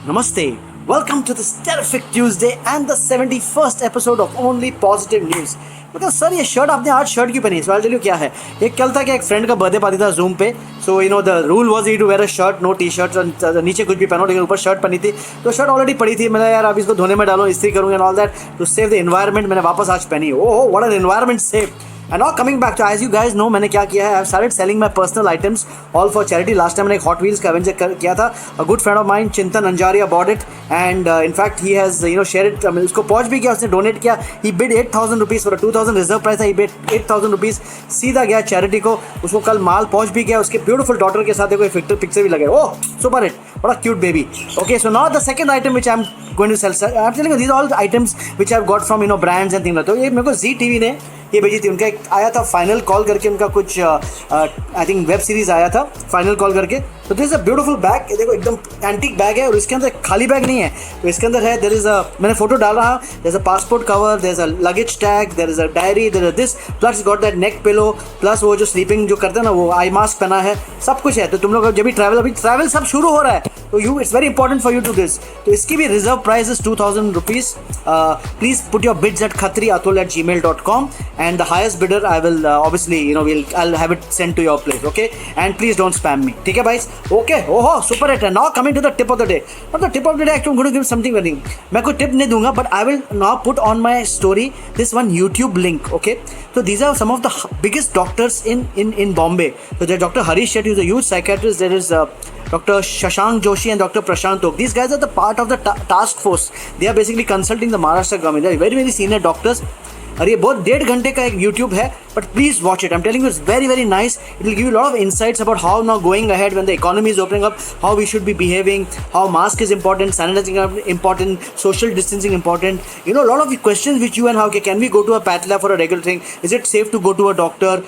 Namaste. Welcome to this terrific Tuesday and the 71st episode of Only Positive News. Because sir ये shirt आपने आज shirt क्यों पहनी? सो I tell you क्या है. एक कल था कि एक फ्रेंड का बर्थडे पार्टी था जूम पे. So you know the rule was to wear a shirt, no T shirt. नीचे कुछ भी पहनो लेकिन ऊपर शर्ट पहनी थी. तो शर्ट ऑलरेडी पड़ी थी. मैंने यार अब इसको धोने में डालो, इस्त्री करूँगा and all that to save the environment. मैंने वापस आज पहनी. Oh what an environment save. And now coming back to, as you guys know, मैंने क्या किया है, I've started selling my personal items all for charity. Last time मैंने एक Hot Wheels का Avenger किया था. A good friend of mine, Chintan Anjaria, bought it and in fact he has shared it. उसको पहुंच भी किया, उसने donate किया. He bid 8,000 rupees for a 2,000 reserve price था. He bid 8,000 rupees. सीधा गया charity को. उसको कल माल पहुंच भी गया. उसके beautiful daughter के साथ एक पिक्चर भी लगे. Oh, super it. What a cute baby. Okay, so now the second item which I'm going to sell. I'm telling you, these are all the items which I've got from brands and things like that. तो ये मेरे को Zee TV ने ये भेजी थी. उनका एक आया था फाइनल कॉल करके, उनका कुछ आई थिंक वेब सीरीज आया था फाइनल कॉल करके. तो this is a beautiful bag. देखो एकदम एंटीक बैग है और इसके अंदर खाली बैग नहीं है. तो इसके अंदर है, देयर इज अ, मैंने फोटो डाल रहा, there is a passport cover, there is a luggage tag, there is a diary, there is this, plus got that neck pillow, plus वो जो स्लीपिंग जो करते हैं ना वो आई मास्क पहना है, सब कुछ है. तो तुम लोग जब भी अभी ट्रैवल सब शुरू हो रहा है तो you it's very important for you to this. तो इसकी भी reserve price is 2,000 rupees. Please put your bids at khatriatul@gmail.com and the highest bidder I will obviously I'll have it sent to your place. Okay, and please don't spam me. ठीक है भाई. Okay, ओहो super it. Now coming to the tip of the day. But the tip of the day actually I'm going to give something very. मैं कोई tip नहीं दूंगा, but I will now put on my story this one YouTube link. Okay, so these are some of the biggest doctors in Bombay. So there's Dr. Harish Shetty, who's a huge psychiatrist. There is Dr. Shashank Joshi and Dr. Prashant Tok. These guys are the part of the task force. They are basically consulting the Maharashtra government. They are very very senior doctors. और ये बहुत 1.5 घंटे का एक YouTube है, but please watch it. I am telling you it's very very nice. It will give you lot of insights about how now going ahead when the economy is opening up, how we should be behaving, how mask is important, sanitising important, social distancing important. Lot of questions which you and how can we go to a path lab for a regular thing, is it safe to go to a doctor,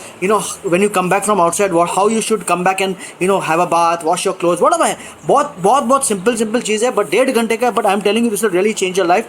when you come back from outside how you should come back and have a bath, wash your clothes, whatever है. बहुत simple चीज़ है, but 1.5 घंटे का. But I am telling you this will really change your life.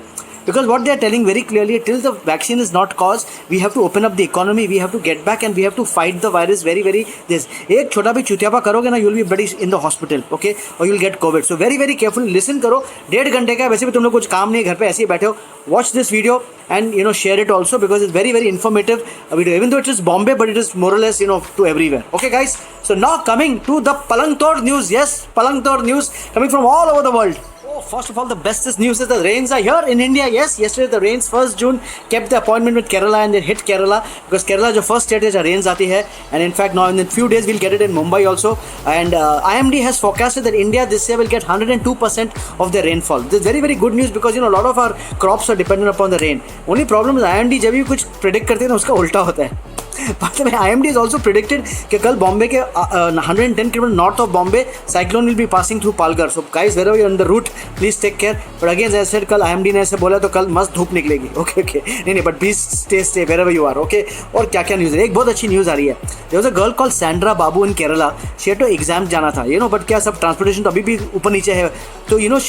Because what they are telling very clearly, till the vaccine is not caused, we have to open up the economy, we have to get back and we have to fight the virus very very this. एक छोटा भी चुतियापा करोगे ना, you will be bloody in the hospital, okay, or you will get COVID. So very very carefully listen करो. 1.5 घंटे का, वैसे भी तुम लोग कुछ काम नहीं, घर पे ऐसे ही बैठे हो. Watch this video and share it also because it's very very informative video. Even though it is Bombay, but it is more or less to everywhere. Okay guys, so now coming to the Palang Tod news. Yes, Palang Tod news coming from all over the world. First of all, the bestest news is the rains are here in India. Yes, yesterday the rains 1st June kept the appointment with Kerala and they hit Kerala because Kerala is the first state where rains आती है. And in fact now in a few days we'll get it in Mumbai also. And IMD has forecasted that India this year will get 102% of the rainfall. This is very very good news because a lot of our crops are dependent upon the rain. Only problem is IMD जब भी कुछ predict करते हैं ना उसका उल्टा होता है. But IMD has also predicted कि कल बॉम्बे के 110 kilometre north of Bombay cyclone will be passing through Palghar. So guys where you on the route please take care. But again as said कल IMD ने ऐसे बोला तो कल मस्त धूप निकलेगी. ओके नहीं but please stay where you are. Okay, और क्या क्या न्यूज़ है, एक बहुत अच्छी न्यूज़ आ रही है. There was a girl called Sandra Babu in Kerala. She had to exam जाना था बट क्या सब ट्रांसपोर्टेशन तो अभी भी ऊपर नीचे है. तो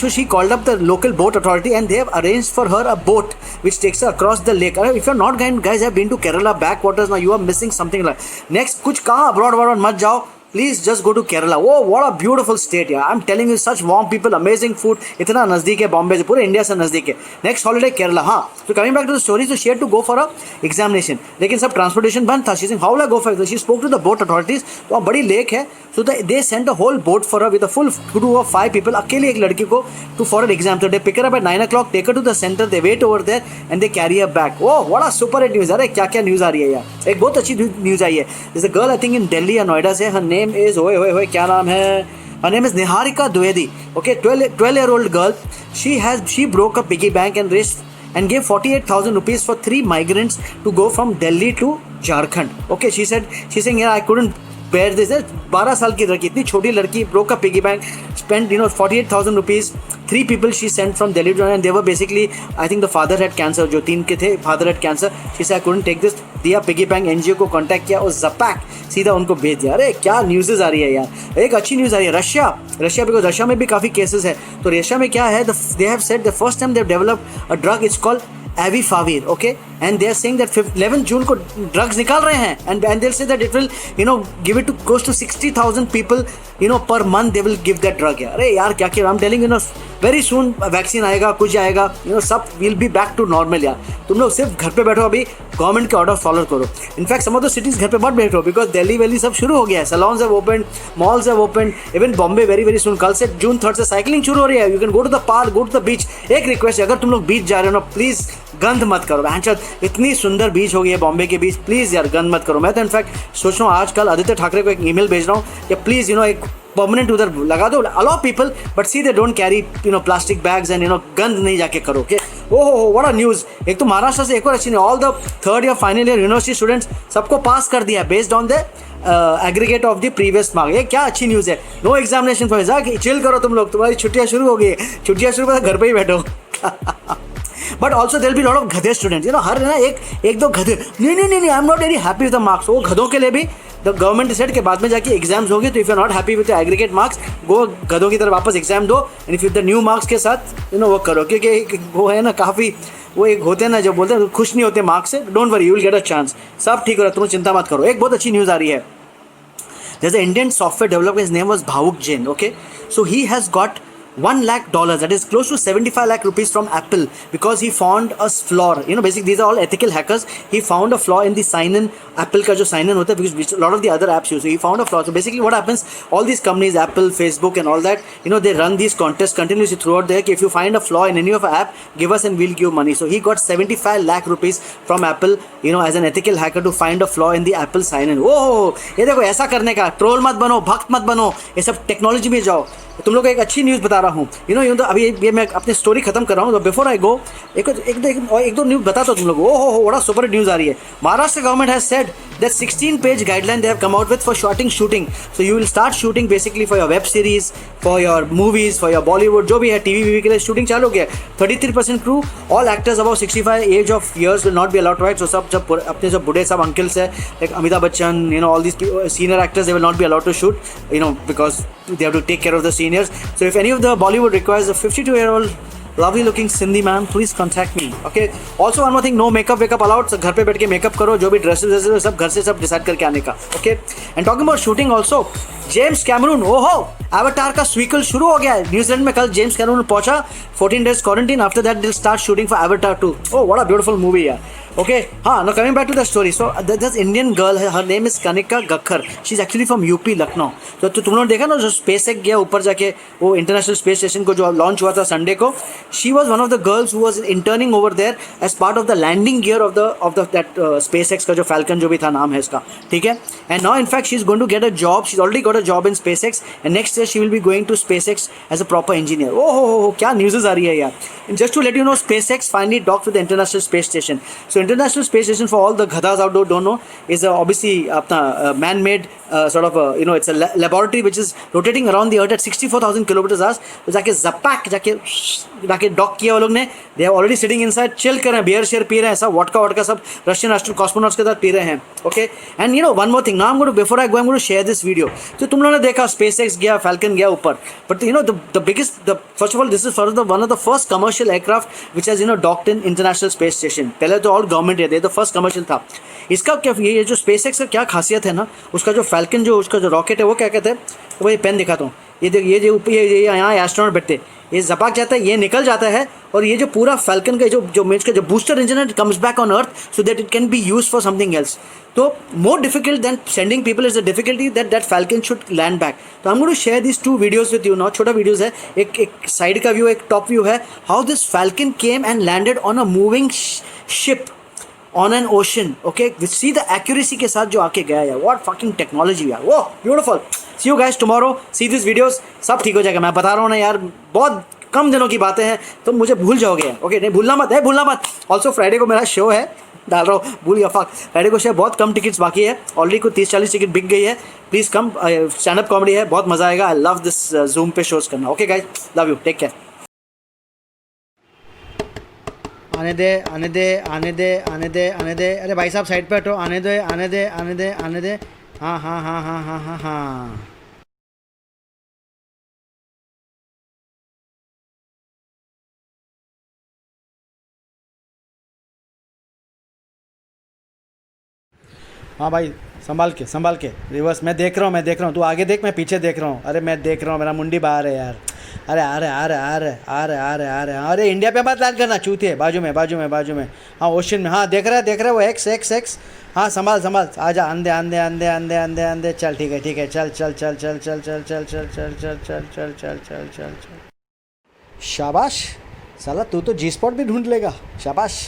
she called up the local boat authority and they have arranged for her a boat which takes her across the lake. If you are not guys have been to Kerala backwaters, now you are missing something. Like next कुछ कहाँ abroad मत जाओ, please just go to Kerala. Oh what a beautiful state यार. I'm telling you, such warm people, amazing food. इतना नज़दीक है बॉम्बे से, पूरे इंडिया से नज़दीक है. Next holiday Kerala. हाँ, तो coming back to the story, so she had to go for a examination. लेकिन सब ट्रांसपोर्टेशन बंद था. She said how will I go for it? So she spoke to the boat authorities. तो वहाँ बड़ी lake है, so they sent a whole boat for her with a full crew of 5 people. अकेले एक लड़की को to for an exam. So they pick her up at 9 o'clock, take her to the center, they wait over there and they carry her back. Oh what a super hit news. अरे क्या क्या news आ रही है यार. एक बहुत अच्छी न्यूज़ आई है. There's a girl I think in Delhi या नोएडा से. Her name is ओए क्या नाम है? Her name is Niharika Dwivedi. Okay, 12-year-old girl. She broke a piggy bank and raised and gave 48,000 rupees for 3 migrants to go from Delhi to Jharkhand. Okay, she's saying I couldn't bear this. 12 साल की लड़की, इतनी छोटी लड़की, broke a piggy bank, spent 48,000 rupees. 3 people she sent from Delhi to, and they were basically, I think the father had cancer. जो 3 के थे, father had cancer. She said I couldn't take this. दिया piggy bank NGO को contact किया और जपैक सीधा उनको भेज दिया. अरे क्या न्यूज़ आ रही है यार. एक अच्छी न्यूज़ आ रही है. रशिया बिकॉज रशिया में भी काफ़ी केसेस है. तो रशिया में क्या है, they have said the first time they have developed a drug, it's called Avifavir, okay, and they are saying that 11 June को ड्रग्स निकाल रहे हैं, and they will say that it will give it to close to 60,000 people per month they will give that drug यार. अरे यार क्या क्या, I am telling very soon vaccine आएगा, कुछ आएगा, सब will be back to normal यार. तुम लोग सिर्फ घर पे बैठो, अभी गवर्नमेंट के ऑर्डर फॉलो करो. In fact some of the cities घर पे मत बैठो, बिकॉज दिल्ली वैली सब शुरू हो गया है. Salons have open, malls have open, even Bombay very very soon. कल से जून 3 से साइकिलिंग शुरू हो रही है. You can go to the park, go to the beach. एक रिक्वेस्ट है, अगर तुम लोग बीच जा रहे हो ना, प्लीज गंद मत करो. इतनी सुंदर बीच हो गई है बॉम्बे के बीच, प्लीज यार गंद मत करो. मैं तो इनफैक्ट सोच रहा हूँ आजकल आदित्य ठाकरे को एक ईमेल भेज रहा हूँ कि प्लीज एक परमानेंट उधर लगा दो, allow people, but see they don't carry plastic bags and गंद नहीं जाके करो. ओके, ओहो व्हाट अ न्यूज़. एक तो महाराष्ट्र से एक और अच्छी, all the third year final year university students सबको पास कर दिया based on the aggregate of the previous mark. ये क्या अच्छी न्यूज़ है. नो एग्जामिनेशन फॉर चिल करो तुम लोग, तुम्हारी छुट्टियाँ शुरू हो गई. छुट्टियाँ शुरू हो, घर पे ही बैठो. But also there be lot of गधे स्टूडेंट्स, हर ना एक दो गधे. नहीं, I am not very happy with the marks. वो गधों के लिए भी द गवर्नमेंट सेट के बाद में जाके एग्जाम्स होगी, तो if you are not happy with the aggregate marks, वो गधों की तरह वापस एग्जाम दो, and if the new marks के साथ वो करो. क्योंकि वो है ना, काफ़ी वो एक होते हैं ना जो बोलते हैं खुश नहीं होते मार्क्स से. Don't worry, you will get a chance. सब ठीक हो रहा है, तुम चिंता मत करो. एक बहुत अच्छी न्यूज़ आ रही है. There's an Indian software developer, his name was Bhavuk Jain, okay? So he has got $1 lakh, that is close to 75 lakh rupees from Apple, because he found a flaw. Basically these are all ethical hackers. He found a flaw in the sign-in, Apple ka jo sign-in hota hai, which a lot of the other apps use. So he found a flaw. So basically what happens, all these companies, Apple, Facebook and all that, they run these contests continuously throughout the year. If you find a flaw in any of our app, give us and we'll give money. So he got 75 lakh rupees from Apple, as an ethical hacker, to find a flaw in the Apple sign-in. ओह, ये देखो, ऐसा करने का. Troll मत बनो, भक्त मत बनो, ये सब टेक्नोलॉजी में जाओ. तुम लोग को एक अच्छी न्यूज़ बता रहा हूँ. तो अभी ये मैं अपनी स्टोरी खत्म कर रहा हूँ. तो बिफोर आई गो एक दो न्यूज़ बताता हूँ तुम लोग. ओहो, बड़ा सुपर न्यूज़ आ रही है. Maharashtra government has said that 16-page guideline they have come out with for shooting. So you will start shooting basically for your web series, for your movies, for your Bollywood, जो भी है TV के लिए shooting चालू हो गया. 33% crew, all actors above 65 age of years will not be allowed to write. So सब अपने जो बूढ़े सब अंकल्स है, like Amitabh Bachchan, all these senior actors, they will not be allowed to shoot, because they have to take care of the seniors. So if any of the Bollywood requires a 52-year-old lovely looking Sindhi man, please contact me. Okay, also one more thing, no makeup allowed. So घर पे बैठ के makeup करो, जो भी dresses सब घर से सब डिसाइड करके आने का. Okay, and talking about shooting also, James Cameron, ओहो, एवाटार का सीक्वल शुरू हो गया है. न्यूजीलैंड में कल जेम्स कैमरून पहुंचा. 14 days क्वारंटीन. आफ्टर दैट दिल start shooting for Avatar 2. Oh, what a beautiful movie यार. Okay, now coming back to the story. So this Indian girl, her name is Kanika Gakhar. She's actually from UP, Lucknow. तो तुम लोगों ने देखा ना जो SpaceX गया ऊपर जाके, वो इंटरनेशनल स्पेस स्टेशन को जो लॉन्च हुआ था संडे को. She was one of the girls who was interning over there as part of the landing gear of that SpaceX का जो Falcon जो भी था, नाम है इसका, ठीक है. And now in fact she's going to get a job. She's already got a job in SpaceX, and next year she will be going to SpaceX as a proper engineer. Oh, क्या news आ रही है यार. And just to let you know, SpaceX finally docked with the International Space Station. So International Space Station, for all the ghadas out there don't know, is obviously apna man-made sort of it's a laboratory which is rotating around the earth at 64,000 kilometers hours. तो जाके जपाक जाके dock किया वो लोग ने. They are already sitting inside, chill कर रहे हैं, बियर शेयर पी रहे हैं, सब वोडका सब रशियन एस्ट्रोनॉट कॉस्मोनॉट्स के साथ पी रहे हैं. Okay, and one more thing, now I'm going to, before I go, I'm going to share this video. तो तुम लोगों ने देखा SpaceX गया, Falcon गया ऊपर, but the biggest, first of all, this is one of the first commercial aircraft which has docked in International Space Station. पहले तो all government है, तो फर्स्ट कमर्शियल था. इसका क्या, ये जो SpaceX का क्या खासियत है ना, उसका जो Falcon उसका जो रॉकेट है, वो क्या कहते हैं, तो वो ये पेन दिखाता हूँ. ये देख, ये जो ऊपर ये यहाँ एस्ट्रोनॉट बैठते, ये जपाक जाता है, ये निकल जाता है, और ये जो पूरा Falcon का जो मीन्स का जो बूस्टर इंजन है, comes back on earth so that it can be use for something else. तो more difficult than sending people is the difficulty that Falcon should land back. तो I am going to share this 2 videos with you now. छोटा videos है, एक side का view, एक top view है. How this Falcon came and landed on a moving ship on an ocean. Okay, see the accuracy के साथ जो आके गया है. What fucking technology यार. Wow, beautiful. See you guys tomorrow. See these videos. सब ठीक हो जाएगा. मैं बता रहा हूँ ना यार, बहुत कम दिनों की बातें हैं, तो मुझे भूल जाओगे. ओके, नहीं भूलना मत. ऑल्सो फ्राइडे को मेरा शो है, डाल रहा हूँ, भूल गया, फक. फ्राइडे को शो, बहुत कम टिकट्स बाकी है. ऑलरेडी कुछ 30-40 टिकट बिक गई है. Please come. Stand up comedy है, बहुत मज़ा आएगा. आई लव दिस जूम पे शोज करना. Okay guys, love you, take care. आने दे. अरे भाई साहब साइड पे हटो. आने दे. हाँ. हाँ भाई, संभाल के रिवर्स। मैं देख रहा हूँ, तू आगे देख, मैं पीछे देख रहा हूँ। अरे मैं देख रहा हूँ, मेरा मुंडी बाहर है यार। अरे आ रहे आ रहे आ रहे आ रहे आ रहे आ रहे अरे इंडिया पे मत लैंड करना चूतिए, बाजू में। हाँ ओशन में, हाँ देख रहे वो एक्स। हाँ संभाल आजा, अंधे। चल ठीक है, चल। शाबाश, साला तू तो जी स्पॉट भी ढूंढ लेगा, शाबाश।